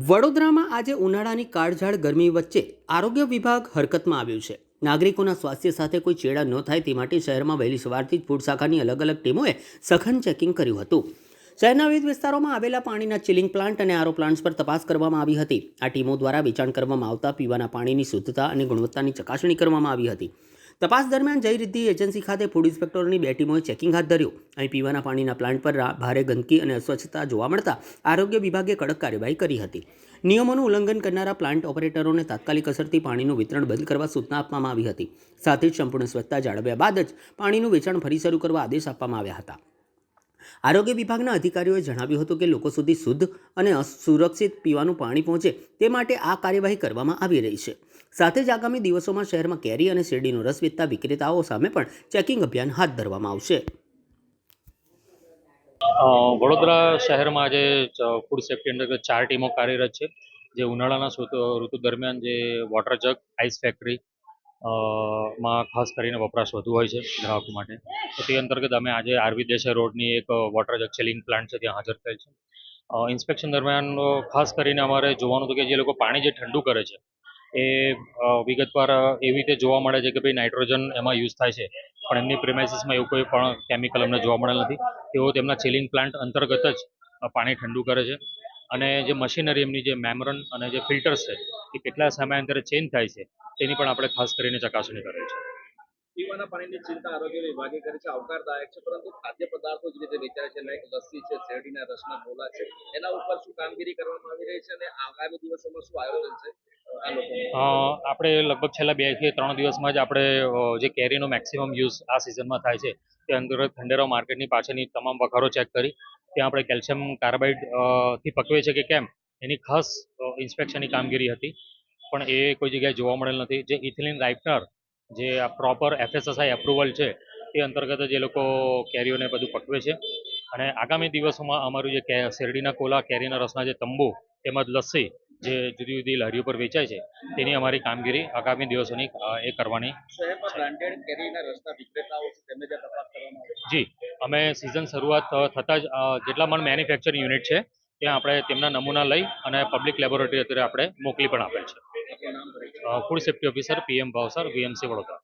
વડોદરામાં આજે ઉનાળાની કાળઝાળ ગરમી વચ્ચે આરોગ્ય વિભાગ હરકતમાં આવ્યું છે. નાગરિકોના સ્વાસ્થ્ય સાથે કોઈ ચેડા ન થાય તે માટે શહેરમાં વહેલી સવારથી જ ફૂડ શાખાની અલગ અલગ ટીમોએ સઘન ચેકિંગ કર્યું હતું. શહેરના વિવિધ વિસ્તારોમાં આવેલા પાણીના ચિલિંગ પ્લાન્ટ અને આરો પ્લાન્ટ્સ પર તપાસ કરવામાં આવી હતી. આ ટીમો દ્વારા વેચાણ કરવામાં આવતા પીવાના પાણીની શુદ્ધતા અને ગુણવત્તાની ચકાસણી કરવામાં આવી હતી. તપાસ દરમિયાન જય રિદ્ધિ એજન્સી ખાતે ફૂડ ઇન્સ્પેક્ટરોની 2 ટીમોએ ચેકિંગ હાથ ધર્યું. અહીં પીવાના પાણીના પ્લાન્ટ પર ભારે ગંદકી અને અસ્વચ્છતા જોવા મળતા આરોગ્ય વિભાગે કડક કાર્યવાહી કરી હતી. નિયમોનું ઉલ્લંઘન કરનારા પ્લાન્ટ ઓપરેટરોને તાત્કાલિક અસરથી પાણીનું વિતરણ બંધ કરવા સૂચના આપવામાં આવી હતી. સાથે જ સંપૂર્ણ સ્વચ્છતા જાળવ્યા બાદ જ પાણીનું વેચાણ ફરી શરૂ કરવા આદેશ આપવામાં આવ્યા હતા. આરોગ્ય વિભાગના અધિકારીઓએ જણાવ્યું હતું કે લોકો સુધી શુદ્ધ અને સુરક્ષિત પીવાનું પાણી પહોંચે તે માટે આ કાર્યવાહી કરવામાં આવી રહી છે. સાથે જ આગામી દિવસોમાં શહેરમાં કેરી અને શેરડીનો રસ વેચતા વિક્રેતાઓ સામે પણ ચેકિંગ અભિયાન હાથ ધરવામાં આવશે. વડોદરા શહેરમાં આજે ફૂડ સેફ્ટી અંતર્ગત 4 ટીમો કાર્યરત છે, જે ઉનાળાના ઋતુ દરમિયાન જે વોટર જગ, આઈસ ફેક્ટરી માં ખાસ કરીને વપરાશ વધુ હોય છે ગ્રાહકો માટે. તો તે અંતર્ગત અમે આજે આરવી દેસાઈ રોડની એક વોટર જગ ચિલિંગ પ્લાન્ટ છે ત્યાં હાજર થયેલ છે. ઇન્સ્પેક્શન દરમિયાન ખાસ કરીને અમારે જોવાનું હતું કે જે લોકો પાણી જે ઠંડુ કરે છે એ વિગતવાર એવી રીતે જોવા મળે છે કે ભાઈ નાઇટ્રોજન એમાં યુઝ થાય છે, પણ એમની પ્રિમાઇસીસમાં એવું કોઈ પણ કેમિકલ અમને જોવા મળેલ નથી. તેઓ તેમના ચિલિંગ પ્લાન્ટ અંતર્ગત જ પાણી ઠંડુ કરે છે અને જે મશીનરી એમની જે મેમરન અને જે ફિલ્ટર્સ છે એ કેટલા સમયાંતરે ચેન્જ થાય છે તેની પણ આપણે ખાસ કરીને ચકાસણી કરીએ છીએ. પીવાના પાણીની ચિંતા આરોગ્ય વિભાગે કરી છે, આવકારદાયક છે, પરંતુ ખાદ્ય પદાર્થો જ રીતે વેચાય છે, લાઈક લસ્સી છે, શેરડીના રસના ગોલા છે, એના ઉપર શું કામગીરી કરવામાં આવી રહી છે અને આગામી દિવસોમાં શું આયોજન છે આ લોકોનું? આપણે લગભગ છેલ્લા 2 થી 3 દિવસમાં જ આપણે જે કેરીનો મેક્સિમમ યુઝ આ સિઝનમાં થાય છે તે અંતર્ગત ખંડેરાવ માર્કેટની પાછળની તમામ વખારો ચેક કરી ત્યાં આપણે કેલ્શિયમ કાર્બાઇડ થી પકવે છે કે કેમ એની ખાસ ઇન્સ્પેક્શનની કામગીરી હતી, પણ એ કોઈ જગ્યાએ જોવા મળેલ નથી. જે ઇથિલિન રાઇપનર જે આ પ્રોપર FSSAI એપ્રુવલ છે તે અંતર્ગત જ એ લોકો કેરીઓને બધું પકવે છે અને આગામી દિવસોમાં અમારું જે શેરડીના કોલા, કેરીના રસના જે તંબુ તેમજ લસ્સી જે જુદી જુદી લારીઓ પર વેચાય છે તેની અમારી કામગીરી આગામી દિવસોની એ કરવાની. શહેરમાં બ્રાન્ડેડ કેરીના રસના વિક્રેતાઓ છે તેમને જે તપાસ કરવામાં આવે છે. જી, અમે સિઝન શરૂઆત થતાં જ જેટલા પણ મેન્યુફેક્ચરિંગ યુનિટ છે ત્યાં આપણે તેમના નમૂના લઈ અને પબ્લિક લેબોરેટરી અત્યારે આપણે મોકલી પણ આપેલ છે. Food safety officer PM Bhavsar, VMC Vadodara.